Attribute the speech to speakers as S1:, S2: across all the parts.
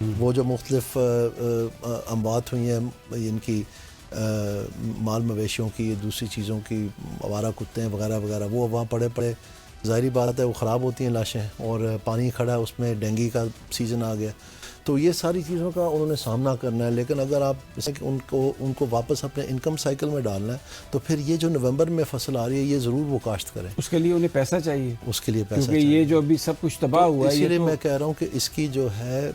S1: وہ جو مختلف اموات ہوئی ہیں ان کی مال مویشیوں کی، دوسری چیزوں کی، آوارہ کتے وغیرہ وغیرہ، وہ وہاں پڑے پڑے ظاہری بات ہے وہ خراب ہوتی ہیں لاشیں، اور پانی کھڑا ہے اس میں ڈینگی کا سیزن آ گیا، تو یہ ساری چیزوں کا انہوں نے سامنا کرنا ہے. لیکن اگر آپ جیسے کہ ان کو واپس اپنے انکم سائیکل میں ڈالنا ہے تو پھر یہ جو نومبر میں فصل آ رہی ہے یہ ضرور وہ کاشت کریں.
S2: اس کے لیے انہیں پیسہ چاہیے،
S1: اس کے لیے پیسہ
S2: کیونکہ یہ جو ابھی سب کچھ تباہ ہوا ہے.
S1: اسی لیے میں کہہ رہا ہوں کہ اس کی جو ہے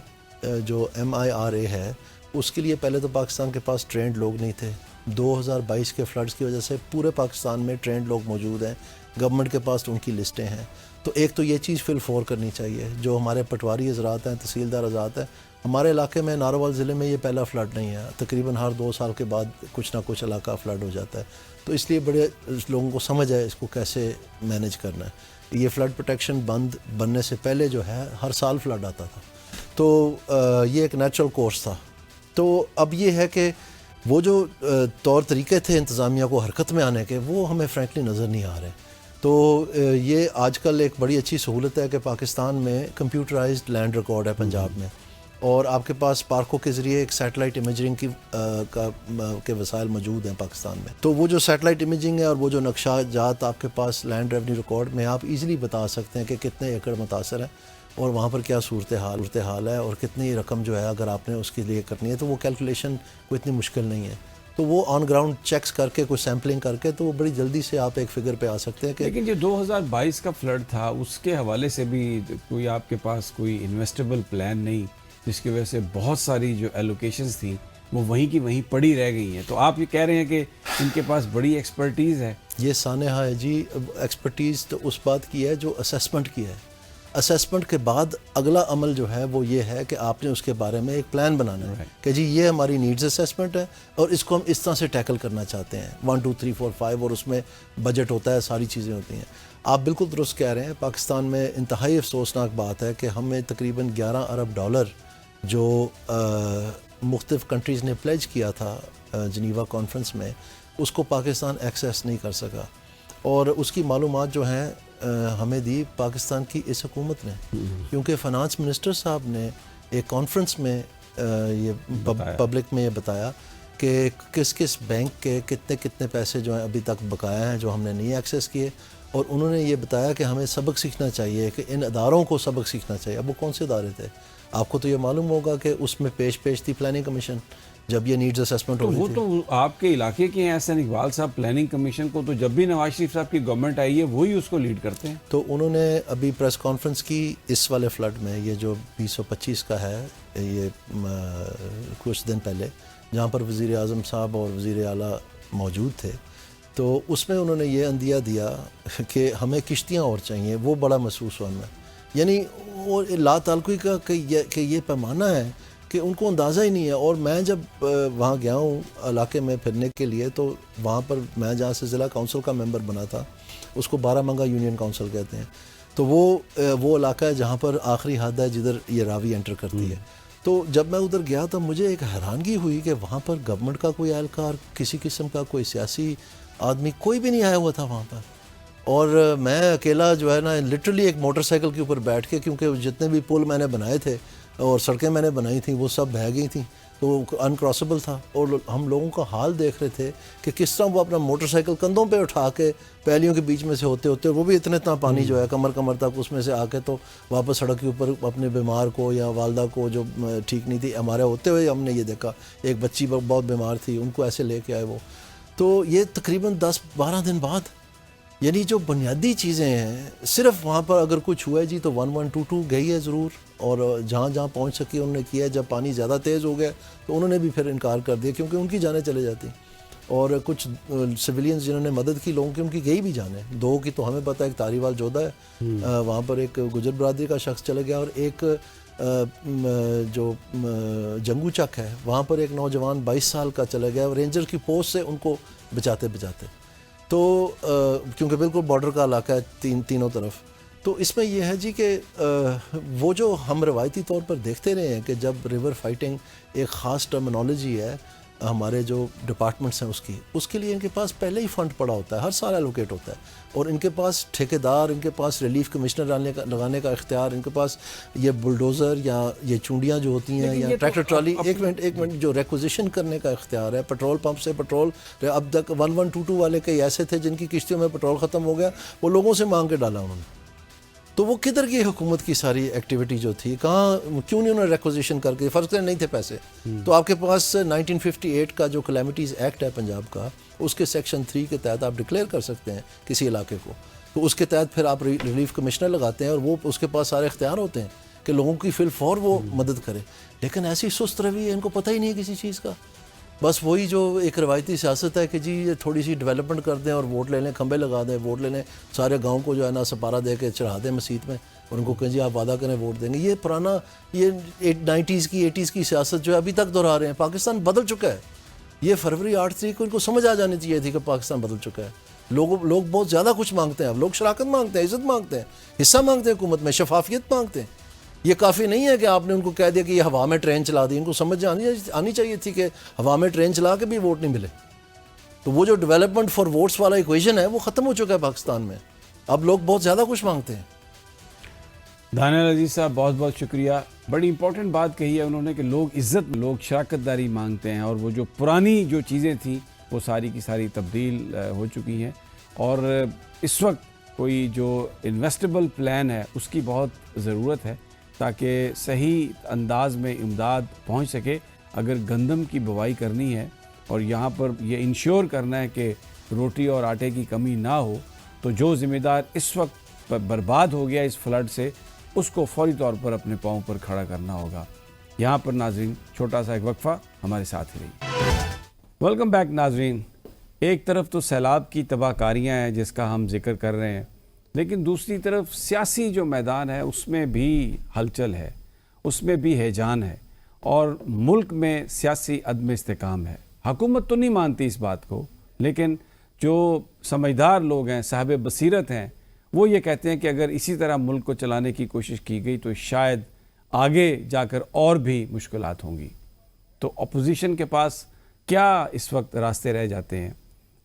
S1: جو MIRA ہے اس کے لیے پہلے تو پاکستان کے پاس ٹرینڈ لوگ نہیں تھے. 2022 کے فلڈز کی وجہ سے پورے پاکستان میں ٹرینڈ لوگ موجود ہیں، گورنمنٹ کے پاس ان کی لسٹیں ہیں. تو ایک تو یہ چیز فل فور کرنی چاہیے. جو ہمارے پٹواری حضرات ہیں، تحصیلدار حضرات ہیں، ہمارے علاقے میں ناروال ضلع میں یہ پہلا فلڈ نہیں ہے، تقریباً ہر 2 سال کے بعد کچھ نہ کچھ علاقہ فلڈ ہو جاتا ہے. تو اس لیے بڑے لوگوں کو سمجھ ہے اس کو کیسے مینیج کرنا ہے. یہ فلڈ پروٹیکشن بند بننے سے پہلے جو ہے ہر سال فلڈ آتا تھا، تو یہ ایک نیچرل کورس تھا. تو اب یہ ہے کہ وہ جو طور طریقے تھے انتظامیہ کو حرکت میں آنے کے، وہ ہمیں فرینکلی نظر نہیں آ رہے. تو یہ آج کل ایک بڑی اچھی سہولت ہے کہ پاکستان میں کمپیوٹرائزڈ لینڈ ریکارڈ ہے پنجاب میں، اور آپ کے پاس پارکوں کے ذریعے ایک سیٹلائٹ امیجنگ کے وسائل موجود ہیں پاکستان میں. تو وہ جو سیٹلائٹ امیجنگ ہے اور وہ جو نقشہ جات آپ کے پاس لینڈ ریونیو ریکارڈ میں، آپ ایزیلی بتا سکتے ہیں کہ کتنے ایکڑ متاثر ہیں اور وہاں پر کیا صورتحال ہے اور کتنی رقم جو ہے اگر آپ نے اس کے لیے کرنی ہے تو وہ کیلکولیشن کوئی اتنی مشکل نہیں ہے. تو وہ آن گراؤنڈ چیکس کر کے کوئی سیمپلنگ کر کے تو وہ بڑی جلدی سے آپ ایک فگر پہ آ سکتے ہیں. کہ
S2: لیکن جو 2022 کا فلڈ تھا اس کے حوالے سے بھی کوئی آپ کے پاس کوئی انویسٹیبل پلان نہیں، جس کی وجہ سے بہت ساری جو ایلوکیشنز تھیں وہ وہیں کی وہیں پڑی رہ گئی ہیں. تو آپ یہ کہہ رہے ہیں کہ ان کے پاس بڑی ایکسپرٹیز ہے.
S1: یہ سانحہ ہے جی. ایکسپرٹیز تو اس بات کی ہے جو اسیسمنٹ کی ہے. اسیسمنٹ کے بعد اگلا عمل جو ہے وہ یہ ہے کہ آپ نے اس کے بارے میں ایک پلان بنانا ہے کہ جی یہ ہماری نیڈز اسیسمنٹ ہے اور اس کو ہم اس طرح سے ٹیکل کرنا چاہتے ہیں 1 2 3 4 5 اور اس میں بجٹ ہوتا ہے، ساری چیزیں ہوتی ہیں. آپ بالکل درست کہہ رہے ہیں. پاکستان میں انتہائی افسوسناک بات ہے کہ ہمیں تقریباً $11 ارب جو مختلف کنٹریز نے پلیج کیا تھا جنیوا کانفرنس میں، اس کو پاکستان ایکسیس نہیں کر سکا، اور اس کی معلومات جو ہیں ہمیں دی پاکستان کی اس حکومت نے، کیونکہ فائنانس منسٹر صاحب نے ایک کانفرنس میں یہ پبلک میں یہ بتایا کہ کس کس بینک کے کتنے پیسے جو ہیں ابھی تک بقایا ہیں جو ہم نے نہیں ایکسیس کیے، اور انہوں نے یہ بتایا کہ ہمیں سبق سیکھنا چاہیے، کہ ان اداروں کو سبق سیکھنا چاہیے. اب وہ کون سے ادارے تھے؟ آپ کو تو یہ معلوم ہوگا کہ اس میں پیش تھی پلاننگ کمیشن جب یہ نیڈز اسیسمنٹ ہو رہی
S2: وہ
S1: تھی.
S2: تو آپ کے علاقے کے ہیں احسن اقبال صاحب. پلاننگ کمیشن کو تو جب بھی نواز شریف صاحب کی گورنمنٹ آئی ہے وہی اس کو لیڈ کرتے ہیں.
S1: تو انہوں نے ابھی پریس کانفرنس کی اس والے فلڈ میں، یہ جو 2025 کا ہے، یہ کچھ دن پہلے، جہاں پر وزیر اعظم صاحب اور وزیر اعلیٰ موجود تھے، تو اس میں انہوں نے یہ عندیہ دیا کہ ہمیں کشتیاں اور چاہیے. وہ بڑا محسوس ہوا ہمیں، یعنی وہ لا تعلقی کا کہ یہ پیمانہ ہے کہ ان کو اندازہ ہی نہیں ہے. اور میں جب وہاں گیا ہوں علاقے میں پھرنے کے لیے، تو وہاں پر میں جہاں سے ضلع کونسل کا ممبر بنا تھا، اس کو 12 منگا یونین کونسل کہتے ہیں، تو وہ علاقہ ہے جہاں پر آخری حد ہے جدھر یہ راوی انٹر کرتی ہے. تو جب میں ادھر گیا تو مجھے ایک حیرانگی ہوئی کہ وہاں پر گورنمنٹ کا کوئی اہلکار، کسی قسم کا کوئی سیاسی آدمی، کوئی بھی نہیں آیا ہوا تھا وہاں پر. اور میں اکیلا جو ہے نا لٹرلی ایک موٹر سائیکل کے اوپر بیٹھ کے، کیونکہ جتنے بھی پل میں نے بنائے تھے اور سڑکیں میں نے بنائی تھیں وہ سب بہہ گئی تھیں، تو ان کراسبل تھا. اور ہم لوگوں کا حال دیکھ رہے تھے کہ کس طرح وہ اپنا موٹر سائیکل کندھوں پہ اٹھا کے پہلیوں کے بیچ میں سے ہوتے وہ بھی اتنا پانی جو ہے کمر تک اس میں سے آ کے تو واپس سڑک کے اوپر اپنے بیمار کو یا والدہ کو جو ٹھیک نہیں تھی ہمارے ہوتے ہوئے ہم نے یہ دیکھا. ایک بچی بہت بیمار تھی، ان کو ایسے لے کے آئے وہ. تو یہ تقریباً 10-12 دن بعد، یعنی جو بنیادی چیزیں ہیں صرف وہاں پر اگر کچھ ہوا ہے جی تو 1122 گئی ہے ضرور، اور جہاں پہنچ سکی انہوں نے کیا. جب پانی زیادہ تیز ہو گیا تو انہوں نے بھی پھر انکار کر دیا، کیونکہ ان کی جانیں چلے جاتی. اور کچھ سویلینز جنہوں نے مدد کی لوگوں کی، ان کی گئی بھی جانیں. 2 کی تو ہمیں پتہ ہے، ایک تاریوال جودہ ہے، وہاں پر ایک گجر برادری کا شخص چلے گیا، اور ایک جو جنگو چک ہے وہاں پر ایک نوجوان 22 سال کا چلا گیا، رینجر کی پوسٹ سے ان کو بچاتے. تو کیونکہ بالکل بارڈر کا علاقہ ہے تینوں طرف. تو اس میں یہ ہے جی کہ وہ جو ہم روایتی طور پر دیکھتے رہے ہیں کہ جب ریور فائٹنگ ایک خاص ٹرمنالوجی ہے، ہمارے جو ڈپارٹمنٹس ہیں اس کے لیے ان کے پاس پہلے ہی فنڈ پڑا ہوتا ہے، ہر سال ایلوکیٹ ہوتا ہے، اور ان کے پاس ٹھیکیدار، ان کے پاس ریلیف کمشنر لگانے کا اختیار، ان کے پاس یہ بلڈوزر یا یہ چونڈیاں جو ہوتی ہیں یا ٹریکٹر ٹرالی، ایک منٹ جو ریکوزیشن کرنے کا اختیار ہے، پیٹرول پمپ سے پیٹرول، اب تک 1122 والے کئی ایسے تھے جن کی کشتیوں میں پیٹرول ختم ہو گیا، وہ لوگوں سے مانگ کے ڈالا انہوں نے، تو وہ کدھر کی حکومت کی ساری ایکٹیویٹی جو تھی، کہاں، کیوں نہیں انہوں نے ریکوزیشن کر کے، فرض کریں نہیں تھے پیسے، تو آپ کے پاس 1958 کا جو کلیمٹیز ایکٹ ہے پنجاب کا، اس کے سیکشن 3 کے تحت آپ ڈکلیئر کر سکتے ہیں کسی علاقے کو، تو اس کے تحت پھر آپ ریلیف کمشنر لگاتے ہیں، اور وہ اس کے پاس سارے اختیار ہوتے ہیں کہ لوگوں کی فی الفور وہ مدد کرے، لیکن ایسی سست روی ہے، ان کو پتہ ہی نہیں ہے کسی چیز کا، بس وہی جو ایک روایتی سیاست ہے کہ جی یہ تھوڑی سی ڈیولپمنٹ کر دیں اور ووٹ لے لیں، کھمبے لگا دیں، ووٹ لے لیں، سارے گاؤں کو جو ہے نا سپارہ دے کے چڑھا دیں مسجد میں، اور ان کو کہیں جی آپ وعدہ کریں ووٹ دیں گے، یہ پرانا، یہ 90s کی 80s کی سیاست جو ہے ابھی تک دہرا رہے ہیں۔ پاکستان بدل چکا ہے، یہ فروری 8 تاریخ کو ان کو سمجھ آ جانی چاہیے تھی کہ پاکستان بدل چکا ہے، لوگ بہت زیادہ کچھ مانگتے ہیں، اب لوگ شراکت مانگتے ہیں، عزت مانگتے ہیں، حصہ مانگتے ہیں حکومت میں، شفافیت مانگتے ہیں۔ یہ کافی نہیں ہے کہ آپ نے ان کو کہہ دیا کہ یہ ہوا میں ٹرین چلا دی، ان کو سمجھ آنی چاہیے تھی کہ ہوا میں ٹرین چلا کے بھی ووٹ نہیں ملے، تو وہ جو ڈیولپمنٹ فار ووٹس والا ایکویشن ہے وہ ختم ہو چکا ہے پاکستان میں، اب لوگ بہت زیادہ کچھ مانگتے ہیں۔
S2: دانیال عزیز صاحب بہت بہت شکریہ، بڑی امپورٹنٹ بات کہی ہے انہوں نے کہ لوگ عزت، لوگ شراکت داری مانگتے ہیں، اور وہ جو پرانی جو چیزیں تھیں وہ ساری کی ساری تبدیل ہو چکی ہیں، اور اس وقت کوئی جو انویسٹیبل پلان ہے اس کی بہت ضرورت ہے تاکہ صحیح انداز میں امداد پہنچ سکے۔ اگر گندم کی بوائی کرنی ہے اور یہاں پر یہ انشور کرنا ہے کہ روٹی اور آٹے کی کمی نہ ہو، تو جو ذمہ دار اس وقت برباد ہو گیا اس فلڈ سے، اس کو فوری طور پر اپنے پاؤں پر کھڑا کرنا ہوگا۔ یہاں پر ناظرین چھوٹا سا ایک وقفہ، ہمارے ساتھ ہی رہیے۔ ویلکم بیک ناظرین۔ ایک طرف تو سیلاب کی تباہ کاریاں ہیں جس کا ہم ذکر کر رہے ہیں، لیکن دوسری طرف سیاسی جو میدان ہے اس میں بھی ہلچل ہے، اس میں بھی ہیجان ہے، اور ملک میں سیاسی عدم استحکام ہے۔ حکومت تو نہیں مانتی اس بات کو، لیکن جو سمجھدار لوگ ہیں، صاحب بصیرت ہیں، وہ یہ کہتے ہیں کہ اگر اسی طرح ملک کو چلانے کی کوشش کی گئی تو شاید آگے جا کر اور بھی مشکلات ہوں گی۔ تو اپوزیشن کے پاس کیا اس وقت راستے رہ جاتے ہیں؟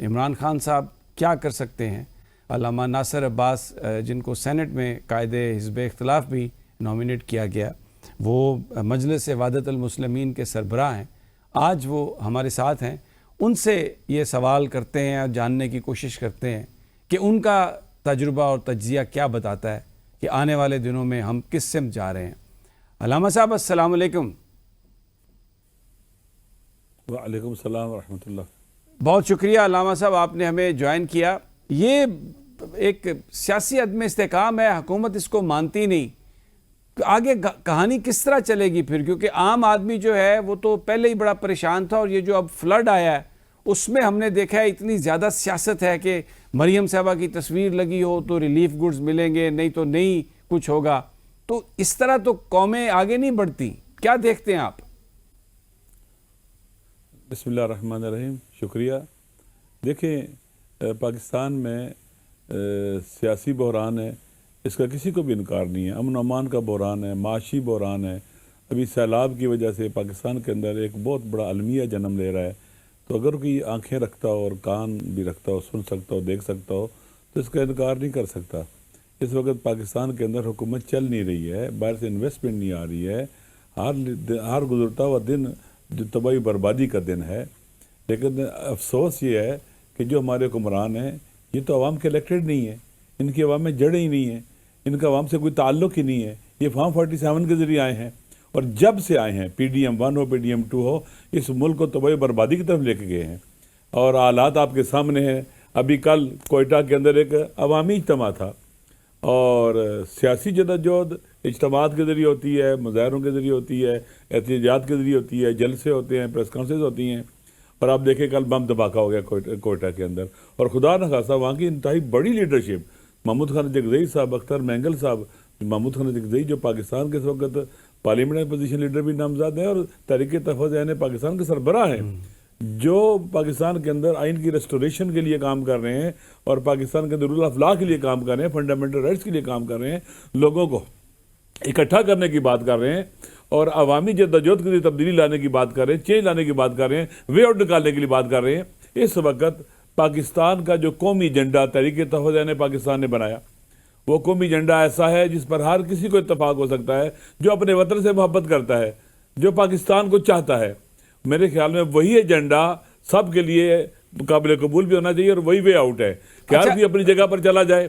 S2: عمران خان صاحب کیا کر سکتے ہیں؟ علامہ ناصر عباس جن کو سینٹ میں قائد حزب اختلاف بھی نامینیٹ کیا گیا، وہ مجلس وحدت المسلمین کے سربراہ ہیں، آج وہ ہمارے ساتھ ہیں۔ ان سے یہ سوال کرتے ہیں اور جاننے کی کوشش کرتے ہیں کہ ان کا تجربہ اور تجزیہ کیا بتاتا ہے کہ آنے والے دنوں میں ہم کس سمت جا رہے ہیں۔ علامہ صاحب السلام علیکم۔
S3: وعلیکم السلام ورحمۃ اللہ۔
S2: بہت شکریہ علامہ صاحب، آپ نے ہمیں جوائن کیا۔ یہ ایک سیاسی عدم استحکام ہے، حکومت اس کو مانتی نہیں، آگے کہانی کس طرح چلے گی پھر؟ کیونکہ عام آدمی جو ہے وہ تو پہلے ہی بڑا پریشان تھا، اور یہ جو اب فلڈ آیا ہے اس میں ہم نے دیکھا ہے اتنی زیادہ سیاست ہے کہ مریم صاحبہ کی تصویر لگی ہو تو ریلیف گڈز ملیں گے، نہیں تو نہیں کچھ ہوگا، تو اس طرح تو قومیں آگے نہیں بڑھتی۔ کیا دیکھتے ہیں آپ؟
S3: بسم اللہ الرحمن الرحیم، شکریہ۔ دیکھیں، پاکستان میں سیاسی بحران ہے، اس کا کسی کو بھی انکار نہیں ہے، امن و امان کا بحران ہے، معاشی بحران ہے، ابھی سیلاب کی وجہ سے پاکستان کے اندر ایک بہت بڑا المیہ جنم لے رہا ہے، تو اگر کوئی آنکھیں رکھتا ہو اور کان بھی رکھتا ہو، سن سکتا ہو، دیکھ سکتا ہو، تو اس کا انکار نہیں کر سکتا۔ اس وقت پاکستان کے اندر حکومت چل نہیں رہی ہے، باہر سے انویسٹمنٹ نہیں آ رہی ہے، ہر گزرتا ہوا دن جو تباہی بربادی کا دن ہے، لیکن افسوس یہ ہے کہ جو ہمارے حکمران ہیں یہ تو عوام کے الیکٹڈ نہیں ہیں، ان کی عوام میں جڑیں ہی نہیں ہیں، ان کا عوام سے کوئی تعلق ہی نہیں ہے، یہ فارم 47 کے ذریعے آئے ہیں، اور جب سے آئے ہیں پی ڈی ایم 1 ہو، پی ڈی ایم 2 ہو، اس ملک کو تباہی بربادی کی طرف لے کے گئے ہیں، اور حالات آپ کے سامنے ہیں۔ ابھی کل کوئٹہ کے اندر ایک عوامی اجتماع تھا، اور سیاسی جدوجہد اجتماعات کے ذریعے ہوتی ہے، مظاہروں کے ذریعے ہوتی ہے، احتجاجات کے ذریعے ہوتی ہے، جلسے ہوتے ہیں، پریس کانفرنس ہوتی ہیں، اور آپ دیکھیں کل بم دھماکہ ہو گیا کوئٹہ کے اندر، اور خدا نخواستہ وہاں کی انتہائی بڑی لیڈرشپ، محمود خان جگزئی صاحب، اختر مینگل صاحب، محمود خان جگزئی جو پاکستان کے اس وقت پارلیمنٹ اپوزیشن لیڈر بھی نامزد ہیں اور تحریک تحفظ عین پاکستان کے سربراہ ہیں، جو پاکستان کے اندر آئین کی ریسٹوریشن کے لیے کام کر رہے ہیں، اور پاکستان کے اندر رول آف لا کے لیے کام کر رہے ہیں، فنڈامنٹل رائٹس کے لیے کام کر رہے ہیں، لوگوں کو اکٹھا کرنے کی بات کر رہے ہیں، اور عوامی جدوجہد کے لیے تبدیلی لانے کی بات کر رہے ہیں, چینج لانے کی بات کر رہے ہیں, وے آؤٹ نکالنے کے لیے بات کر رہے ہیں. اس وقت پاکستان کا جو قومی ایجنڈا تحریک تحفظ پاکستان نے بنایا, وہ قومی ایجنڈا ایسا ہے جس پر ہر کسی کو اتفاق ہو سکتا ہے, جو اپنے وطن سے محبت کرتا ہے, جو پاکستان کو چاہتا ہے. میرے خیال میں وہی ایجنڈا سب کے لیے قابل قبول بھی ہونا چاہیے, اور وہی وے آؤٹ ہے کہ ہر کوئی اپنی جگہ پر چلا جائے.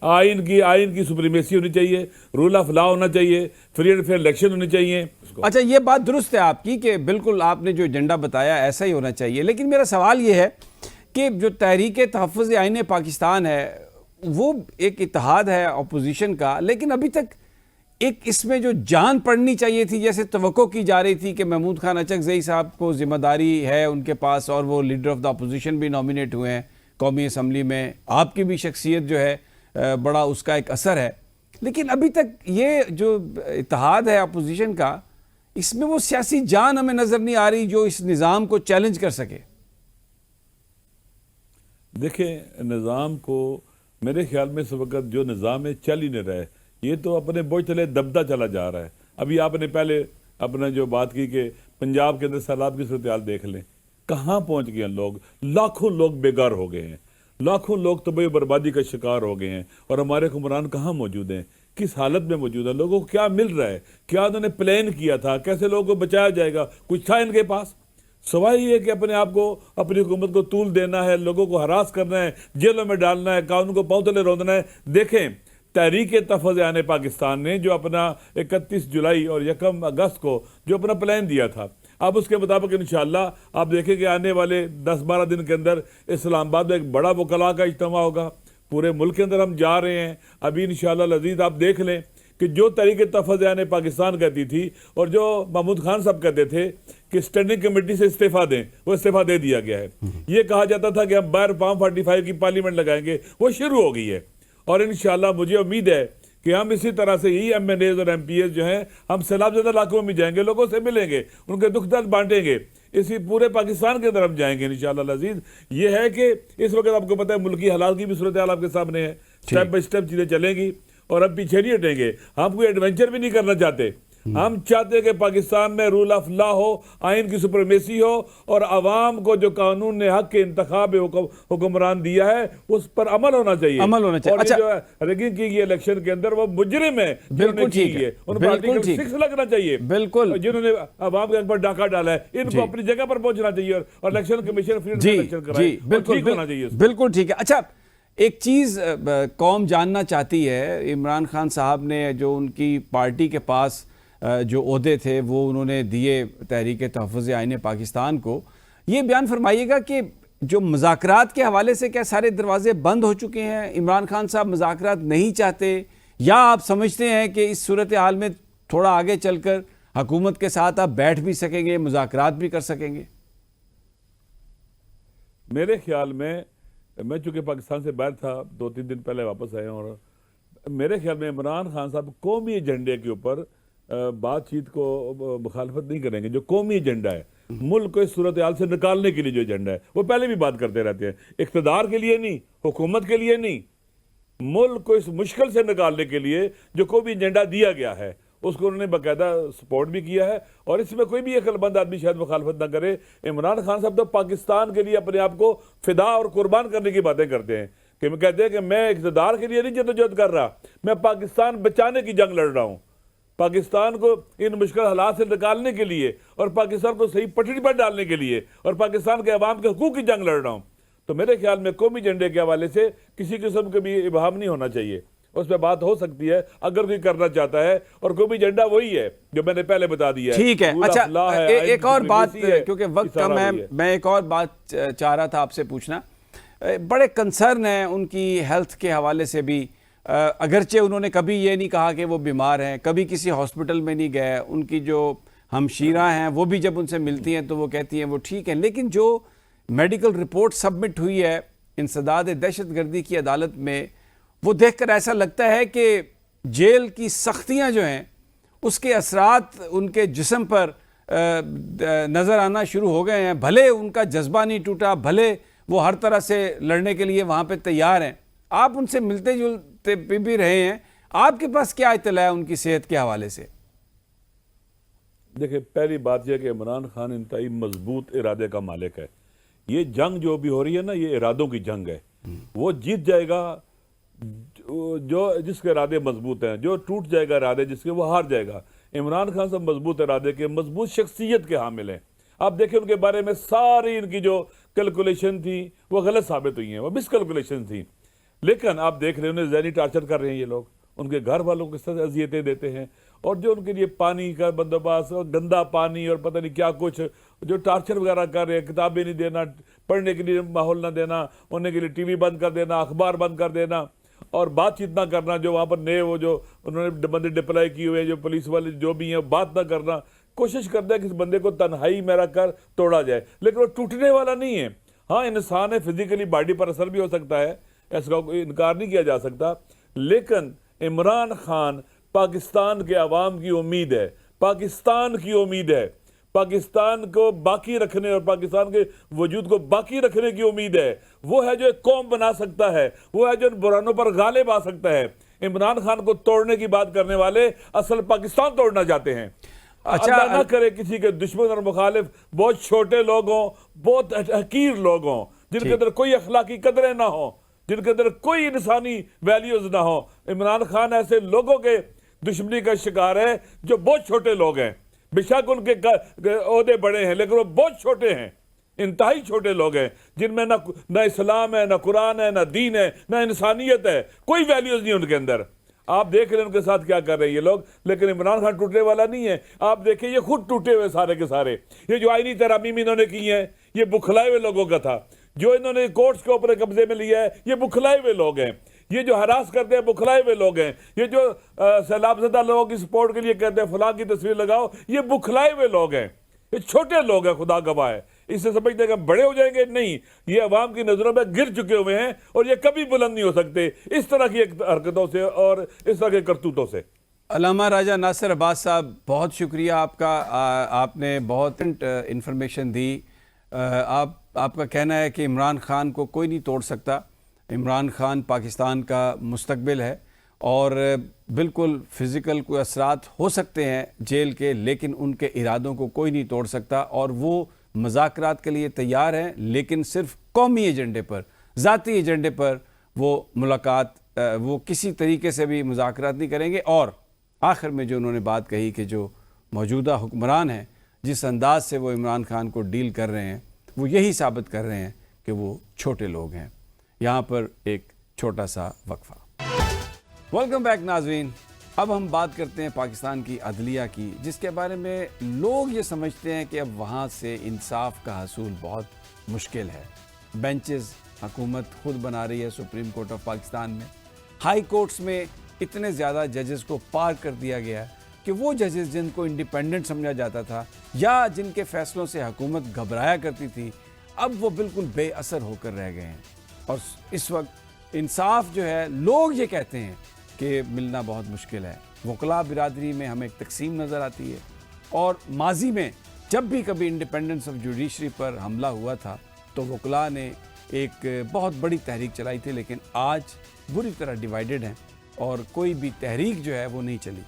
S3: آئین کی سپریمیسی ہونی چاہیے, رول آف لا ہونا چاہیے, فری اینڈ فیئر الیکشن ہونی چاہیے.
S2: اچھا, یہ بات درست ہے آپ کی کہ بالکل آپ نے جو ایجنڈا بتایا ایسا ہی ہونا چاہیے, لیکن میرا سوال یہ ہے کہ جو تحریک تحفظ آئین پاکستان ہے وہ ایک اتحاد ہے اپوزیشن کا, لیکن ابھی تک ایک اس میں جو جان پڑنی چاہیے تھی, جیسے توقع کی جا رہی تھی کہ محمود خان اچکزئی صاحب کو ذمہ داری ہے ان کے پاس, اور وہ لیڈر آف دا اپوزیشن بھی نامینیٹ ہوئے ہیں قومی اسمبلی میں, آپ کی بھی شخصیت جو ہے بڑا اس کا ایک اثر ہے, لیکن ابھی تک یہ جو اتحاد ہے اپوزیشن کا, اس میں وہ سیاسی جان ہمیں نظر نہیں آ رہی جو اس نظام کو چیلنج کر سکے.
S3: دیکھیں, نظام کو میرے خیال میں اس وقت جو نظام ہے چل ہی نہیں رہا ہے, یہ تو اپنے بوجھ تلے دبتا چلا جا رہا ہے. ابھی آپ نے پہلے اپنا جو بات کی کہ پنجاب کے اندر سیلاب کی صورتحال دیکھ لیں, کہاں پہنچ گئے ہیں لوگ, لاکھوں لوگ بیگار ہو گئے ہیں, لاکھوں لوگ تباہی و بربادی کا شکار ہو گئے ہیں, اور ہمارے حکمران کہاں موجود ہیں, کس حالت میں موجود ہیں, لوگوں کو کیا مل رہا ہے, کیا انہوں نے پلان کیا تھا, کیسے لوگوں کو بچایا جائے گا, کچھ تھا ان کے پاس؟ سوائے یہ کہ اپنے آپ کو, اپنی حکومت کو طول دینا ہے, لوگوں کو ہراس کرنا ہے, جیلوں میں ڈالنا ہے, قانون کو پاؤں تلے روندنا ہے. دیکھیں, تحریک تحفظ آئین پاکستان نے جو اپنا 31 جولائی اور 1 اگست کو جو اپنا پلان دیا تھا, اب اس کے مطابق انشاءاللہ آپ دیکھیں کہ آنے والے 10-12 دن کے اندر اسلام آباد میں ایک بڑا وکلاء کا اجتماع ہوگا. پورے ملک کے اندر ہم جا رہے ہیں. ابھی انشاءاللہ العزیز آپ دیکھ لیں کہ جو تحریک تحفظ آئین پاکستان کہتی تھی, اور جو محمود خان صاحب کہتے تھے کہ اسٹینڈنگ کمیٹی سے استعفیٰ دیں, وہ استعفیٰ دے دیا گیا ہے. یہ کہا جاتا تھا کہ ہم باہر فارم 45 کی پارلیمنٹ لگائیں گے, وہ شروع ہو گئی ہے. اور انشاءاللہ مجھے امید ہے کہ ہم اسی طرح سے یہی ایم این ایز اور ایم پی ایز جو ہیں, ہم سیلاب زدہ علاقوں میں جائیں گے, لوگوں سے ملیں گے, ان کے دکھ درد بانٹیں گے, اسی پورے پاکستان کے اندر ہم جائیں گے انشاءاللہ العزیز. یہ ہے کہ اس وقت آپ کو پتہ ہے ملکی حالات کی بھی صورتحال آپ کے سامنے ہے, سٹیپ بائی سٹیپ چیزیں چلیں گی, اور ہم پیچھے نہیں ہٹیں گے. ہم کوئی ایڈونچر بھی نہیں کرنا چاہتے, ہم چاہتے ہیں کہ پاکستان میں رول آف لا ہو, آئین کی سپریمیسی ہو, اور عوام کو جو قانون نے حق کے انتخاب حکمران دیا ہے اس پر عمل ہونا چاہیے. اور یہ جو ہے ریگنگ کی گئی الیکشن کے اندر, وہ مجرم ہے
S2: بالکل ٹھیک ہے,
S3: ان پر آرٹیکل 6 لگنا چاہیے.
S2: بالکل,
S3: جنہوں نے عوام کے پر ڈاکہ ڈالا ہے, ان کو اپنی جگہ پر پہنچنا چاہیے, اور الیکشن کمیشن فری الیکشن کرائے, ٹھیک ہونا چاہیے.
S2: بالکل ٹھیک ہے. اچھا, ایک چیز قوم جاننا چاہتی ہے, عمران خان صاحب نے جو ان کی پارٹی کے پاس جو عہدے تھے وہ انہوں نے دیے تحریک تحفظ آئین پاکستان کو, یہ بیان فرمائیے گا کہ جو مذاکرات کے حوالے سے کیا سارے دروازے بند ہو چکے ہیں, عمران خان صاحب مذاکرات نہیں چاہتے, یا آپ سمجھتے ہیں کہ اس صورتحال میں تھوڑا آگے چل کر حکومت کے ساتھ آپ بیٹھ بھی سکیں گے, مذاکرات بھی کر سکیں گے؟
S3: میرے خیال میں چونکہ پاکستان سے باہر تھا, 2-3 دن پہلے واپس آئے, اور میرے خیال میں عمران خان صاحب قومی ایجنڈے کے اوپر بات چیت کو مخالفت نہیں کریں گے. جو قومی ایجنڈا ہے, ملک کو اس صورتحال سے نکالنے کے لیے جو ایجنڈا ہے, وہ پہلے بھی بات کرتے رہتے ہیں, اقتدار کے لیے نہیں, حکومت کے لیے نہیں, ملک کو اس مشکل سے نکالنے کے لیے جو قومی ایجنڈا دیا گیا ہے اس کو انہوں نے باقاعدہ سپورٹ بھی کیا ہے. اور اس میں کوئی بھی عقل مند آدمی شاید مخالفت نہ کرے. عمران خان صاحب تو پاکستان کے لیے اپنے آپ کو فدا اور قربان کرنے کی باتیں کرتے ہیں, کہ میں کہتے ہیں کہ میں اقتدار کے لیے نہیں جدوجہد کر رہا, میں پاکستان بچانے کی جنگ لڑ رہا ہوں, پاکستان کو ان مشکل حالات سے نکالنے کے لیے, اور پاکستان کو صحیح پٹڑی پر ڈالنے کے لیے, اور پاکستان کے عوام کے حقوق کی جنگ لڑ رہا ہوں. تو میرے خیال میں قومی ایجنڈے کے حوالے سے کسی قسم کا بھی ابہام نہیں ہونا چاہیے. اس پہ بات ہو سکتی ہے اگر کوئی کرنا چاہتا ہے, اور قومی ایجنڈا وہی ہے جو میں نے پہلے بتا دیا ہے.
S2: ٹھیک ہے. اچھا, ایک اور بات, کیونکہ وقت کم ہے, میں ایک اور بات چاہ رہا تھا آپ سے پوچھنا. بڑے کنسرن ہیں ان کی ہیلتھ کے حوالے سے بھی, اگرچہ انہوں نے کبھی یہ نہیں کہا کہ وہ بیمار ہیں, کبھی کسی ہاسپٹل میں نہیں گئے, ان کی جو ہمشیرہ ہیں وہ بھی جب ان سے ملتی ہیں تو وہ کہتی ہیں وہ ٹھیک ہیں, لیکن جو میڈیکل رپورٹ سبمٹ ہوئی ہے انسداد دہشت گردی کی عدالت میں, وہ دیکھ کر ایسا لگتا ہے کہ جیل کی سختیاں جو ہیں اس کے اثرات ان کے جسم پر نظر آنا شروع ہو گئے ہیں. بھلے ان کا جذبہ نہیں ٹوٹا, بھلے وہ ہر طرح سے لڑنے کے لیے وہاں پہ تیار ہیں, آپ ان سے ملتے جلتے بھی رہے ہیں, آپ کے پاس کیا اطلاع ہے ان کی صحت کے حوالے سے؟
S3: دیکھیں پہلی بات یہ کہ عمران خان انتہائی مضبوط ارادے کا مالک ہے. یہ جنگ جو بھی ہو رہی ہے نا یہ ارادوں کی جنگ ہے. وہ جیت جائے گا جو جس کے ارادے مضبوط ہیں, جو ٹوٹ جائے گا ارادے جس کے وہ ہار جائے گا. عمران خان صاحب مضبوط ارادے کے, مضبوط شخصیت کے حامل ہیں. آپ دیکھیں ان کے بارے میں ساری ان کی جو کیلکولیشن تھی وہ غلط ثابت ہوئی ہیں, وہ مس کیلکولیشن تھی. لیکن آپ دیکھ رہے ہیں انہیں ذہنی ٹارچر کر رہے ہیں یہ لوگ, ان کے گھر والوں کو کس طرح اذیتیں دیتے ہیں, اور جو ان کے لیے پانی کا بندوبست اور گندا پانی اور پتہ نہیں کیا کچھ جو ٹارچر وغیرہ کر رہے ہیں, کتابیں نہیں دینا, پڑھنے کے لیے ماحول نہ دینا, انہیں کے لیے ٹی وی بند کر دینا, اخبار بند کر دینا, اور بات چیت نہ کرنا. جو وہاں پر نئے وہ جو انہوں نے بندے ڈپلائی کیے ہوئے جو پولیس والے جو بھی ہیں بات نہ کرنا. کوشش کرتا ہے کہ اس بندے کو تنہائی میں رکھ کر توڑا جائے, لیکن وہ ٹوٹنے والا نہیں ہے. ہاں انسان ہے, فزیکلی باڈی پر اثر بھی ہو سکتا ہے, اس کا کوئی انکار نہیں کیا جا سکتا, لیکن عمران خان پاکستان کے عوام کی امید ہے, پاکستان کی امید ہے, پاکستان کو باقی رکھنے اور پاکستان کے وجود کو باقی رکھنے کی امید ہے. وہ ہے جو ایک قوم بنا سکتا ہے, وہ ہے جو ان برانوں پر غالب آ سکتا ہے. عمران خان کو توڑنے کی بات کرنے والے اصل پاکستان توڑنا چاہتے ہیں. اچھا نہ کرے کسی کے دشمن اور مخالف بہت چھوٹے لوگ ہوں, بہت حقیر لوگ ہوں, جن کے اندر کوئی اخلاقی قدریں نہ ہوں, جن کے اندر کوئی انسانی ویلیوز نہ ہوں. عمران خان ایسے لوگوں کے دشمنی کا شکار ہے جو بہت چھوٹے لوگ ہیں. بے شک ان کے عہدے بڑے ہیں لیکن وہ بہت چھوٹے ہیں, انتہائی چھوٹے لوگ ہیں, جن میں نہ اسلام ہے, نہ قرآن ہے, نہ دین ہے, نہ انسانیت ہے, کوئی ویلیوز نہیں ان کے اندر. آپ دیکھ رہے ہیں ان کے ساتھ کیا کر رہے ہیں یہ لوگ, لیکن عمران خان ٹوٹنے والا نہیں ہے. آپ دیکھیں یہ خود ٹوٹے ہوئے سارے کے سارے. یہ جو آئینی ترامیم انہوں نے کی ہیں یہ بکھلائے ہوئے لوگوں کا تھا. جو انہوں نے کورٹس کے اوپر قبضے میں لیا ہے یہ بکھلائے ہوئے لوگ ہیں. یہ جو ہراس کرتے ہیں بکھلائے ہوئے لوگ ہیں. یہ جو سیلاب زدہ لوگوں کی سپورٹ کے لیے کہتے ہیں فلاں کی تصویر لگاؤ, یہ بکھلائے ہوئے لوگ ہیں. یہ چھوٹے لوگ ہیں, خدا گواہ ہے. اس سے سمجھتے ہیں کہ ہم بڑے ہو جائیں گے, نہیں, یہ عوام کی نظروں میں گر چکے ہوئے ہیں اور یہ کبھی بلند نہیں ہو سکتے اس طرح کی حرکتوں سے اور اس طرح کے کرتوتوں سے.
S2: علامہ راجہ ناصر عباس صاحب, بہت شکریہ آپ کا, آپ نے بہت انفارمیشن دی. آپ کا کہنا ہے کہ عمران خان کو کوئی نہیں توڑ سکتا, عمران خان پاکستان کا مستقبل ہے, اور بالکل فزیکل کوئی اثرات ہو سکتے ہیں جیل کے, لیکن ان کے ارادوں کو کوئی نہیں توڑ سکتا. اور وہ مذاکرات کے لیے تیار ہیں, لیکن صرف قومی ایجنڈے پر, ذاتی ایجنڈے پر وہ ملاقات, وہ کسی طریقے سے بھی مذاکرات نہیں کریں گے. اور آخر میں جو انہوں نے بات کہی کہ جو موجودہ حکمران ہیں جس انداز سے وہ عمران خان کو ڈیل کر رہے ہیں وہ یہی ثابت کر رہے ہیں کہ وہ چھوٹے لوگ ہیں. یہاں پر ایک چھوٹا سا وقفہ. ویلکم بیک ناظرین. اب ہم بات کرتے ہیں پاکستان کی عدلیہ کی, جس کے بارے میں لوگ یہ سمجھتے ہیں کہ اب وہاں سے انصاف کا حصول بہت مشکل ہے. بینچز حکومت خود بنا رہی ہے سپریم کورٹ آف پاکستان میں. ہائی کورٹس میں اتنے زیادہ ججز کو پار کر دیا گیا ہے کہ وہ ججز جن کو انڈیپینڈنٹ سمجھا جاتا تھا یا جن کے فیصلوں سے حکومت گھبرایا کرتی تھی, اب وہ بالکل بے اثر ہو کر رہ گئے ہیں. اور اس وقت انصاف جو ہے لوگ یہ کہتے ہیں کہ ملنا بہت مشکل ہے. وکلاء برادری میں ہمیں ایک تقسیم نظر آتی ہے, اور ماضی میں جب بھی کبھی انڈیپینڈنس آف جوڈیشری پر حملہ ہوا تھا تو وکلاء نے ایک بہت بڑی تحریک چلائی تھی, لیکن آج بری طرح ڈیوائیڈڈ ہیں اور کوئی بھی تحریک جو ہے وہ نہیں چلی.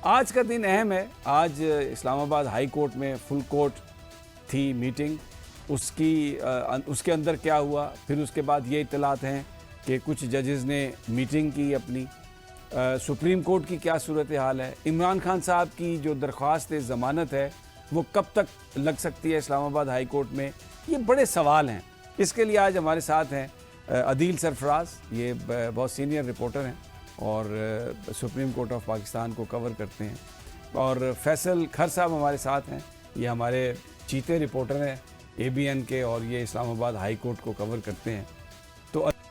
S2: آج کا دن اہم ہے. آج اسلام آباد ہائی کورٹ میں فل کورٹ تھی میٹنگ. اس کے اندر کیا ہوا, پھر اس کے بعد یہ اطلاعات ہیں کہ کچھ ججز نے میٹنگ کی اپنی. سپریم کورٹ کی کیا صورتحال ہے, عمران خان صاحب کی جو درخواست ضمانت ہے وہ کب تک لگ سکتی ہے اسلام آباد ہائی کورٹ میں, یہ بڑے سوال ہیں. اس کے لیے آج ہمارے ساتھ ہیں عدیل سرفراز, یہ بہت سینئر رپورٹر ہیں اور سپریم کورٹ آف پاکستان کو کور کرتے ہیں, اور فیصل کھر صاحب ہمارے ساتھ ہیں, یہ ہمارے چیتے رپورٹر ہیں ABN کے, اور یہ اسلام آباد ہائی کورٹ کو کور کرتے ہیں.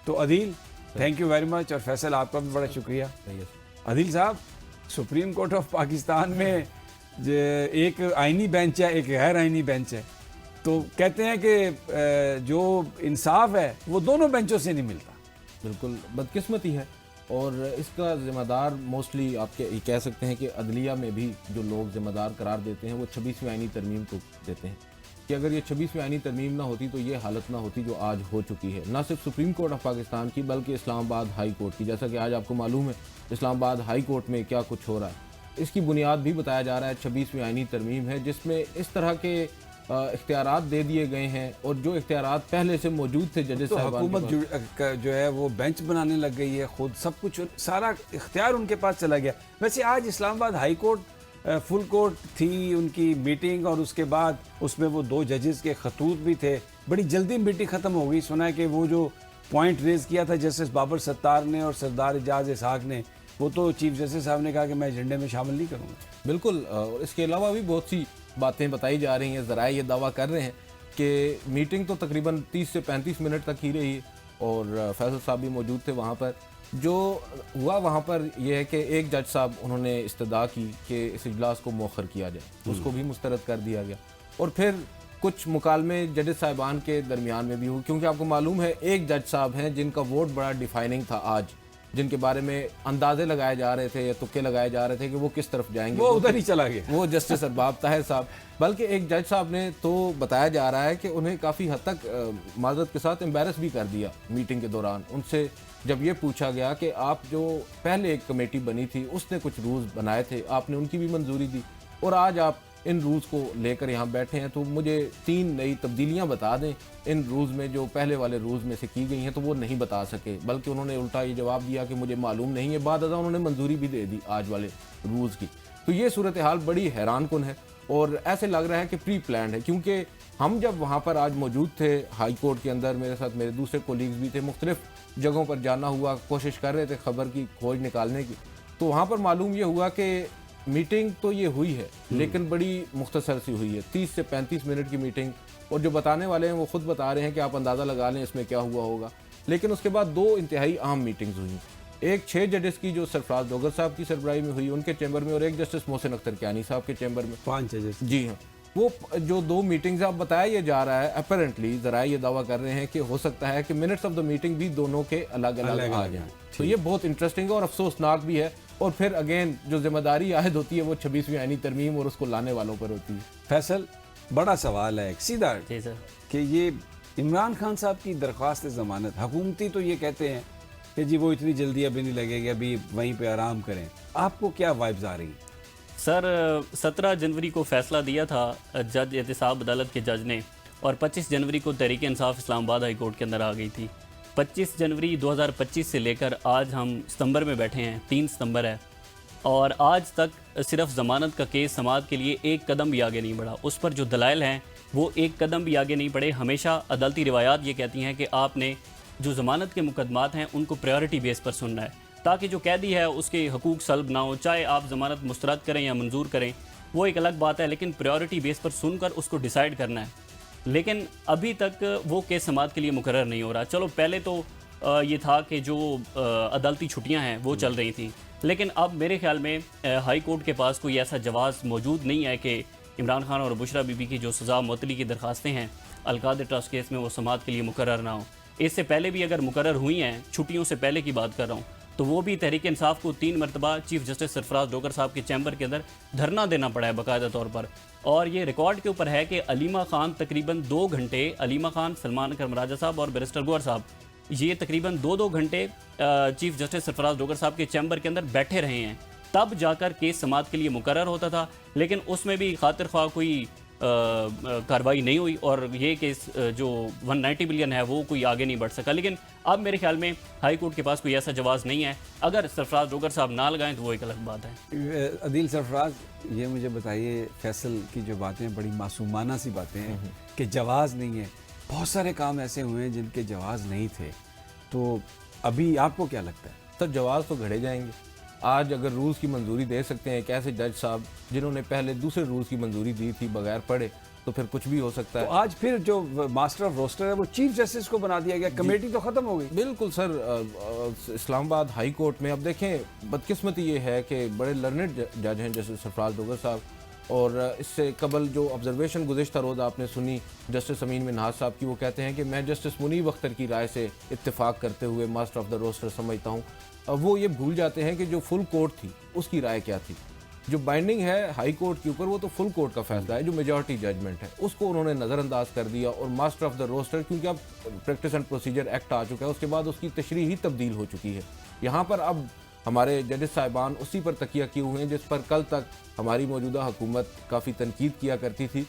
S2: تو عدیل تھینک یو ویری مچ, اور فیصل آپ کا بھی بڑا شکریہ. عدیل صاحب, سپریم کورٹ آف پاکستان میں ایک آئینی بینچ ہے, ایک غیر آئینی بینچ ہے, تو کہتے ہیں کہ جو انصاف ہے وہ دونوں بینچوں سے نہیں ملتا.
S4: بالکل بدقسمتی ہے, اور اس کا ذمہ دار موسٹلی آپ کہہ سکتے ہیں کہ عدلیہ میں بھی جو لوگ ذمہ دار قرار دیتے ہیں وہ 26ویں آئینی ترمیم کو دیتے ہیں کہ اگر یہ 26ویں آئینی ترمیم نہ ہوتی تو یہ حالت نہ ہوتی جو آج ہو چکی ہے, نہ صرف سپریم کورٹ آف پاکستان کی بلکہ اسلام آباد ہائی کورٹ کی. جیسا کہ آج آپ کو معلوم ہے اسلام آباد ہائی کورٹ میں کیا کچھ ہو رہا ہے. اس کی بنیاد بھی بتایا جا رہا ہے 26ویں آئینی ترمیم ہے، جس میں اس طرح کے اختیارات دے دیے گئے ہیں، اور جو اختیارات پہلے سے موجود تھے ججز
S2: تو
S4: صاحبان کے
S2: حکومت جو ہے وہ بینچ بنانے لگ گئی ہے، خود سب کچھ سارا اختیار ان کے پاس چلا گیا. ویسے آج اسلام آباد ہائی کورٹ فل کورٹ تھی ان کی میٹنگ، اور اس کے بعد اس میں وہ 2 ججز کے خطوط بھی تھے. بڑی جلدی میٹنگ ختم ہو گئی. سنا ہے کہ وہ جو پوائنٹ ریز کیا تھا جسٹس بابر ستار نے اور سردار اعجاز اسحاق نے، وہ تو چیف جسٹس صاحب نے کہا کہ میں ایجنڈے میں شامل نہیں کروں گا.
S4: بالکل. اور اس کے علاوہ بھی بہت سی باتیں بتائی جا رہی ہیں. ذرائع یہ دعویٰ کر رہے ہیں کہ میٹنگ تو تقریباً 30 سے 35 منٹ تک ہی رہی، اور فیصل صاحب بھی موجود تھے وہاں پر. جو ہوا وہاں پر یہ ہے کہ ایک جج صاحب انہوں نے استدعا کی کہ اس اجلاس کو مؤخر کیا جائے، اس کو بھی مسترد کر دیا گیا. اور پھر کچھ مکالمے ججز صاحبان کے درمیان میں بھی ہوئے، کیونکہ آپ کو معلوم ہے ایک جج صاحب ہیں جن کا ووٹ بڑا ڈیفائننگ تھا آج، جن کے بارے میں اندازے لگائے جا رہے تھے یا تکے لگائے جا رہے تھے کہ وہ کس طرف جائیں گے.
S2: وہ ادھر ہی چلا گیا.
S4: وہ جسٹس ارباب طاہر صاحب. بلکہ ایک جج صاحب نے تو بتایا جا رہا ہے کہ انہیں کافی حد تک معذرت کے ساتھ امبیرس بھی کر دیا میٹنگ کے دوران. ان سے جب یہ پوچھا گیا کہ آپ جو پہلے ایک کمیٹی بنی تھی اس نے کچھ رولز بنائے تھے، آپ نے ان کی بھی منظوری دی، اور آج آپ ان رولز کو لے کر یہاں بیٹھے ہیں، تو مجھے 3 نئی تبدیلیاں بتا دیں ان رولز میں جو پہلے والے رولز میں سے کی گئی ہیں. تو وہ نہیں بتا سکے، بلکہ انہوں نے الٹا یہ جواب دیا کہ مجھے معلوم نہیں ہے. بعد ازاں انہوں نے منظوری بھی دے دی آج والے رولز کی. تو یہ صورتحال بڑی حیران کن ہے، اور ایسے لگ رہا ہے کہ پری پلانڈ ہے. کیونکہ ہم جب وہاں پر آج موجود تھے ہائی کورٹ کے اندر، میرے ساتھ میرے دوسرے کولیگز بھی تھے، مختلف جگہوں پر جانا ہوا، کوشش کر رہے تھے خبر کی کھوج نکالنے کی. تو وہاں پر معلوم یہ ہوا کہ میٹنگ تو یہ ہوئی ہے لیکن بڑی مختصر سی ہوئی ہے، 30 سے 35 منٹ کی میٹنگ. اور جو بتانے والے ہیں وہ خود بتا رہے ہیں کہ آپ اندازہ لگا لیں اس میں کیا ہوا ہوگا. لیکن اس کے بعد 2 انتہائی اہم میٹنگز ہوئیں. ایک 6 ججز کی جو سرفراز ڈوگر صاحب کی سربراہی میں ہوئی ان کے چیمبر میں، اور ایک جسٹس محسن اختر کیانی صاحب کے چیمبر میں.
S2: 5 ججز.
S4: جی ہاں. وہ جو 2 میٹنگز اب بتایا یہ جا رہا ہے، اپیرنٹلی ذرائع یہ دعویٰ کر رہے ہیں کہ ہو سکتا ہے کہ منٹس آف دا میٹنگ بھی دونوں کے الگ الگ آ جائیں. تو یہ بہت انٹرسٹنگ ہے اور افسوسناک بھی ہے. اور پھر اگین جو ذمہ داری عائد ہوتی ہے وہ 26ویں آئینی ترمیم اور اس کو لانے والوں پر ہوتی ہے.
S2: فیصل، بڑا سوال ہے ایک سیدھا کہ یہ عمران خان صاحب کی درخواست ضمانت، حکومتی تو یہ کہتے ہیں کہ جی وہ اتنی جلدی ابھی نہیں لگے گی، ابھی وہیں پہ آرام کریں. آپ کو کیا وائبز آ رہی ہیں؟
S5: سر 17 جنوری کو فیصلہ دیا تھا جج احتساب عدالت کے جج نے، اور 25 جنوری کو تحریک انصاف اسلام آباد ہائی کورٹ کے اندر آ گئی تھی. 25 جنوری 2025 سے لے کر آج ہم ستمبر میں بیٹھے ہیں، 3 ستمبر ہے، اور آج تک صرف ضمانت کا کیس سماعت کے لیے ایک قدم بھی آگے نہیں بڑھا. اس پر جو دلائل ہیں وہ ایک قدم بھی آگے نہیں بڑھے. ہمیشہ عدالتی روایات یہ کہتی ہیں کہ آپ نے جو ضمانت کے مقدمات ہیں ان کو پریورٹی بیس پر سننا ہے، تاکہ جو قیدی ہے اس کے حقوق سلب نہ ہو. چاہے آپ ضمانت مسترد کریں یا منظور کریں وہ ایک الگ بات ہے، لیکن پریورٹی بیس پر سن کر اس کو ڈیسائیڈ کرنا ہے. لیکن ابھی تک وہ کیس سماعت کے لیے مقرر نہیں ہو رہا. چلو پہلے تو یہ تھا کہ جو عدالتی چھٹیاں ہیں وہ چل رہی تھیں، لیکن اب میرے خیال میں ہائی کورٹ کے پاس کوئی ایسا جواز موجود نہیں ہے کہ عمران خان اور بشرا بی بی کی جو سزا معطلی کی درخواستیں ہیں القادر ٹرسٹ کیس میں وہ سماعت کے لیے مقرر نہ ہوں. اس سے پہلے بھی اگر مقرر ہوئی ہیں، چھٹیوں سے پہلے کی بات کر رہا ہوں، تو وہ بھی تحریک انصاف کو 3 مرتبہ چیف جسٹس سرفراز ڈوگر صاحب کے چیمبر کے اندر دھرنا دینا پڑا ہے باقاعدہ طور پر. اور یہ ریکارڈ کے اوپر ہے کہ علیمہ خان تقریباً 2 گھنٹے، علیمہ خان، سلمان اکرم راجہ صاحب اور بیرسٹر گوہر صاحب، یہ تقریباً 2 گھنٹے چیف جسٹس سرفراز ڈوگر صاحب کے چیمبر کے اندر بیٹھے رہے ہیں، تب جا کر کیس سماعت کے لیے مقرر ہوتا تھا. لیکن اس میں بھی خاطر خواہ کوئی کارروائی نہیں ہوئی، اور یہ کیس جو 190 بلین ہے وہ کوئی آگے نہیں بڑھ سکا. لیکن اب میرے خیال میں ہائی کورٹ کے پاس کوئی ایسا جواز نہیں ہے. اگر سرفراز ڈوگر صاحب نہ لگائیں تو وہ ایک الگ بات ہے.
S2: عدیل سرفراز، یہ مجھے بتائیے، فیصل کی جو باتیں بڑی معصومانہ سی باتیں ہیں کہ جواز نہیں ہے. بہت سارے کام ایسے ہوئے ہیں جن کے جواز نہیں تھے، تو ابھی آپ کو کیا لگتا ہے؟
S4: سر جواز تو گھڑے جائیں گے. آج اگر رولز کی منظوری دے سکتے ہیں ایک ایسے جج صاحب جنہوں نے پہلے دوسرے رولز کی منظوری دی تھی بغیر پڑھے، تو پھر کچھ بھی ہو سکتا ہے.
S2: تو آج پھر جو ماسٹر آف روسٹر ہے وہ چیف جسٹس کو بنا دیا گیا، کمیٹی تو ختم ہو گئی.
S4: بالکل سر. اسلام آباد ہائی کورٹ میں اب دیکھیں بدقسمتی یہ ہے کہ بڑے لرنڈ جج ہیں جیسے سرفراز ڈوگر صاحب، اور اس سے قبل جو آبزرویشن گزشتہ روز آپ نے سنی جسٹس امین منہاج صاحب کی، وہ کہتے ہیں کہ میں جسٹس منیب اختر کی رائے سے اتفاق کرتے ہوئے ماسٹر آف دا روسٹر سمجھتا ہوں. وہ یہ بھول جاتے ہیں کہ جو فل کورٹ تھی اس کی رائے کیا تھی. جو بائنڈنگ ہے ہائی کورٹ کے اوپر وہ تو فل کورٹ کا فیصلہ ہے، جو میجورٹی ججمنٹ ہے اس کو انہوں نے نظر انداز کر دیا. اور ماسٹر آف دا روسٹر کیونکہ اب پریکٹس اینڈ پروسیجر ایکٹ آ چکا ہے، اس کے بعد اس کی تشریح ہی تبدیل ہو چکی ہے. یہاں پر اب ہمارے ججز صاحبان اسی پر تکیہ کیے ہوئے ہیں جس پر کل تک ہماری موجودہ حکومت کافی تنقید کیا کرتی تھی.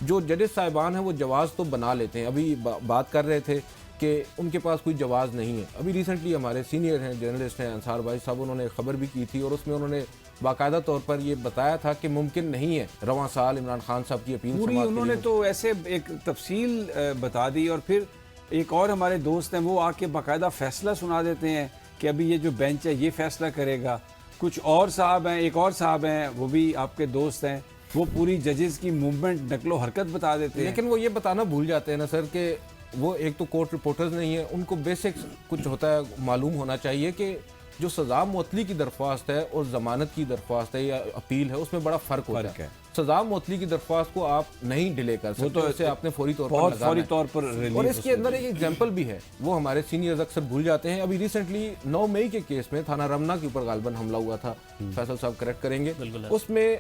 S4: جو ججز صاحبان ہیں وہ جواز تو بنا لیتے ہیں. ابھی بات کر رہے تھے کہ ان کے پاس کوئی جواز نہیں ہے. ابھی ریسنٹلی ہمارے سینئر ہیں جرنلسٹ ہیں انصار بھائی صاحب, انہوں نے خبر بھی کی تھی اور اس میں انہوں نے باقاعدہ طور پر یہ بتایا تھا کہ ممکن نہیں ہے رواں سال عمران خان صاحب کی اپیل
S2: پوری انہوں نے تو ایسے ایک تفصیل بتا دی. اور پھر ایک اور ہمارے دوست ہیں وہ آ کے باقاعدہ فیصلہ سنا دیتے ہیں کہ ابھی یہ جو بینچ ہے یہ فیصلہ کرے گا. کچھ اور صاحب ہیں, ایک اور صاحب ہیں وہ بھی آپ کے دوست ہیں, وہ پوری ججز کی موومنٹ نقل و حرکت بتا دیتے ہیں.
S4: لیکن وہ یہ بتانا بھول جاتے ہیں نا سر کہ وہ ایک تو کورٹ رپورٹرز نہیں ہیں, ان کو بیسک کچھ ہوتا ہے, معلوم ہونا چاہیے کہ جو سزا معطلی کی درخواست ہے اور ضمانت کی درخواست ہے یا اپیل ہے اس میں بڑا فرق ہوتا ہے. سزا معطلی کی درخواست کو آپ نہیں ڈیلے کر سکتے, اسے آپ نے فوری طور پر
S2: فوری طور پر
S4: اور اس کے اندر ایک ایگزامپل بھی ہے, وہ ہمارے سینئرز اکثر بھول جاتے ہیں. ابھی ریسنٹلی 9 مئی کے کیس میں تھانہ رمنا کے اوپر غالباً حملہ ہوا تھا, فیصل صاحب کریکٹ کریں گے, اس میں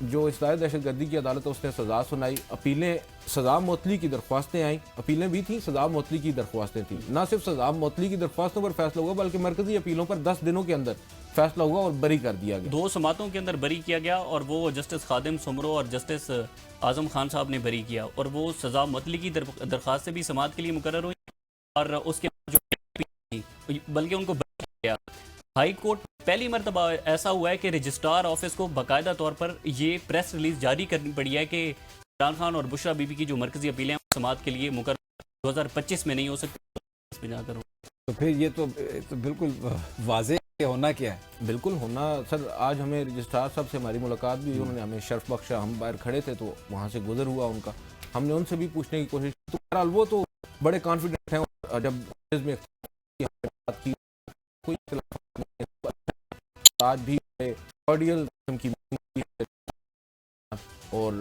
S4: جو اصلاح دہشت گردی کی عدالت ہے اس نے سزا سنائی, اپیلیں سزا معطلی کی درخواستیں آئیں, اپیلیں بھی تھیں, سزا معطلی کی درخواستیں تھیں. نہ صرف سزا معطلی کی درخواستوں پر فیصلہ ہوا بلکہ مرکزی اپیلوں پر 10 دنوں کے اندر فیصلہ ہوا اور بری کر دیا گیا.
S5: 2 سماعتوں کے اندر بری کیا گیا اور وہ جسٹس خادم سمرو اور جسٹس اعظم خان صاحب نے بری کیا, اور وہ سزا معطلی کی درخواست سے بھی سماعت کے لیے مقرر ہوئی اور اس کے بعد بلکہ ان کو بری کیا. ہائی کورٹ پہلی مرتبہ ایسا ہوا ہے کہ رجسٹرار آفس کو باقاعدہ طور پر یہ پریس ریلیز جاری کرنی پڑی ہے کہ عمران خان اور بشرا بی بی کی جو مرکزی اپیلیں ہیں سماعت کے لیے مقرر 2025 میں نہیں ہو سکتی, اس میں جا کر ہو.
S2: تو پھر یہ تو بالکل واضح ہونا کیا ہے.
S4: بالکل ہونا سر. آج ہمیں رجسٹرار صاحب سے ہماری ملاقات بھی, انہوں نے ہمیں شرف بخشا, ہم باہر کھڑے تھے تو وہاں سے گزر ہوا ان کا, ہم نے ان سے بھی پوچھنے کی کوشش کی. تو بہرحال وہ تو بڑے کانفیڈنٹ ہیں, اور جب میں بات کی کوئی آج بھی کارڈیل قسم کی اور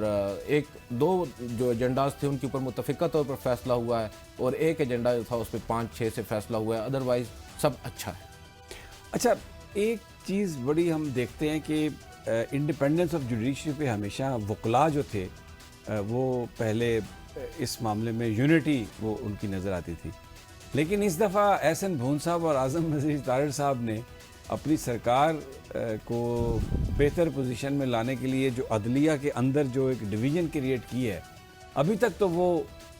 S4: 1-2 جو ایجنڈاز تھے ان کے اوپر متفقہ طور پر فیصلہ ہوا ہے, اور ایک ایجنڈا جو تھا اس پہ 5-6 سے فیصلہ ہوا ہے, ادروائز سب اچھا ہے.
S2: اچھا, ایک چیز بڑی ہم دیکھتے ہیں کہ انڈیپینڈنس آف جوڈیشری پہ ہمیشہ وکلاء جو تھے وہ پہلے اس معاملے میں یونٹی وہ ان کی نظر آتی تھی, لیکن اس دفعہ احسن بھون صاحب اور اعظم نذیر تارڑ صاحب نے اپنی سرکار کو بہتر پوزیشن میں لانے کے لیے جو عدلیہ کے اندر جو ایک ڈویژن کریٹ کی ہے, ابھی تک تو وہ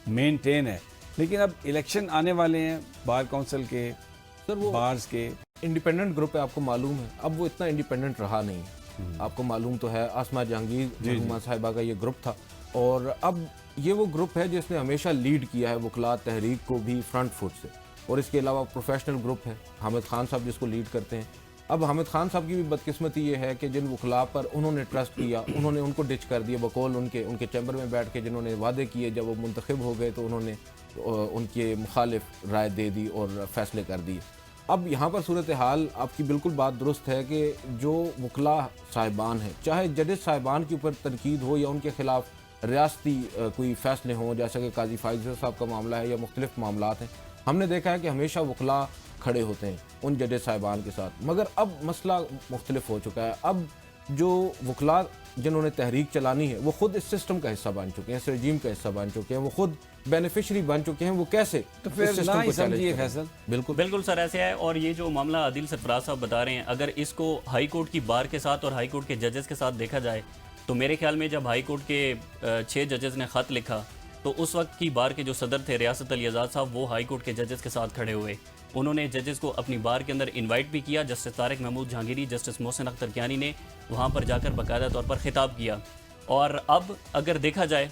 S2: مینٹین ہے, لیکن اب الیکشن آنے والے ہیں بار کونسل کے,
S4: سر وہ
S2: بارز کے.
S4: انڈیپینڈنٹ گروپ ہے, آپ کو معلوم ہے, اب وہ اتنا انڈیپینڈنٹ رہا نہیں ہے. آپ کو معلوم تو ہے آسما جہانگیر مرحومہ صاحبہ کا یہ گروپ تھا, اور اب یہ وہ گروپ ہے جس نے ہمیشہ لیڈ کیا ہے وکلاء تحریک کو بھی فرنٹ فٹ سے, اور اس کے علاوہ پروفیشنل گروپ ہے حامد خان صاحب جس کو لیڈ کرتے ہیں. اب حامد خان صاحب کی بھی بدقسمتی یہ ہے کہ جن وکلاء پر انہوں نے ٹرسٹ کیا انہوں نے ان کو ڈچ کر دیا, بقول ان کے چیمبر میں بیٹھ کے جنہوں نے وعدے کیے, جب وہ منتخب ہو گئے تو انہوں نے ان کے مخالف رائے دے دی اور فیصلے کر دیے. اب یہاں پر صورتحال آپ کی بالکل بات درست ہے کہ جو وکلاء صاحبان ہیں, چاہے ججز صاحبان کے اوپر تنقید ہو یا ان کے خلاف ریاستی کوئی فیصلے ہوں, جیسا کہ قاضی فائز صاحب کا معاملہ ہے یا مختلف معاملات ہیں, ہم نے دیکھا ہے کہ ہمیشہ وکلاء کھڑے ہوتے ہیں ان ججز صاحبان کے ساتھ. مگر اب مسئلہ مختلف ہو چکا ہے. اب جو وکلاء جنہوں نے تحریک چلانی ہے وہ خود اس سسٹم کا حصہ بن چکے ہیں, اس رجیم کا حصہ بن چکے ہیں, وہ خود بینیفیشری بن چکے ہیں. وہ کیسے
S2: تو پھر نہ ہی سمجھیے فیصل.
S5: بالکل سر ایسے ہے. اور یہ جو معاملہ عادل سرفراز صاحب بتا رہے ہیں, اگر اس کو ہائی کورٹ کی بار کے ساتھ اور ہائی کورٹ کے ججز کے ساتھ دیکھا جائے تو میرے خیال میں جب ہائی کورٹ کے 6 ججز نے خط لکھا تو اس وقت کی بار کے جو صدر تھے ریاست علی آزاد صاحب, وہ ہائی کورٹ کے ججز کے ساتھ کھڑے ہوئے. انہوں نے ججز کو اپنی بار کے اندر انوائٹ بھی کیا. جسٹس طارق محمود جہانگیری, جسٹس محسن اختر کیانی نے وہاں پر جا کر باقاعدہ طور پر خطاب کیا. اور اب اگر دیکھا جائے,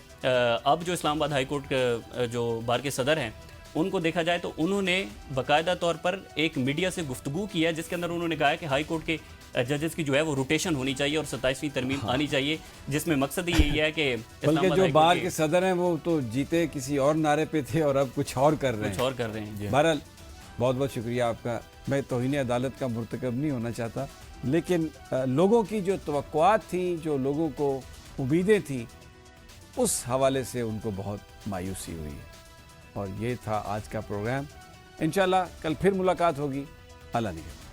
S5: اب جو اسلام آباد ہائی کورٹ کے جو بار کے صدر ہیں ان کو دیکھا جائے تو انہوں نے باقاعدہ طور پر ایک میڈیا سے گفتگو کی ہے جس کے اندر انہوں نے کہا ہے کہ ہائی کورٹ کے ججز کی جو ہے وہ روٹیشن ہونی چاہیے اور 27ویں ترمیم آنی چاہیے, جس میں مقصد یہی ہے کہ
S2: بلکہ جو بار کے صدر ہیں وہ تو جیتے کسی اور نعرے پہ تھے اور اب کچھ اور کر رہے ہیں. بہرحال بہت بہت شکریہ آپ کا. میں توہین عدالت کا مرتکب نہیں ہونا چاہتا, لیکن لوگوں کی جو توقعات تھیں, جو لوگوں کو امیدیں تھیں, اس حوالے سے ان کو بہت مایوسی ہوئی ہے. اور یہ تھا آج کا پروگرام. انشاءاللہ کل پھر ملاقات ہوگی. اللہ نگہبان.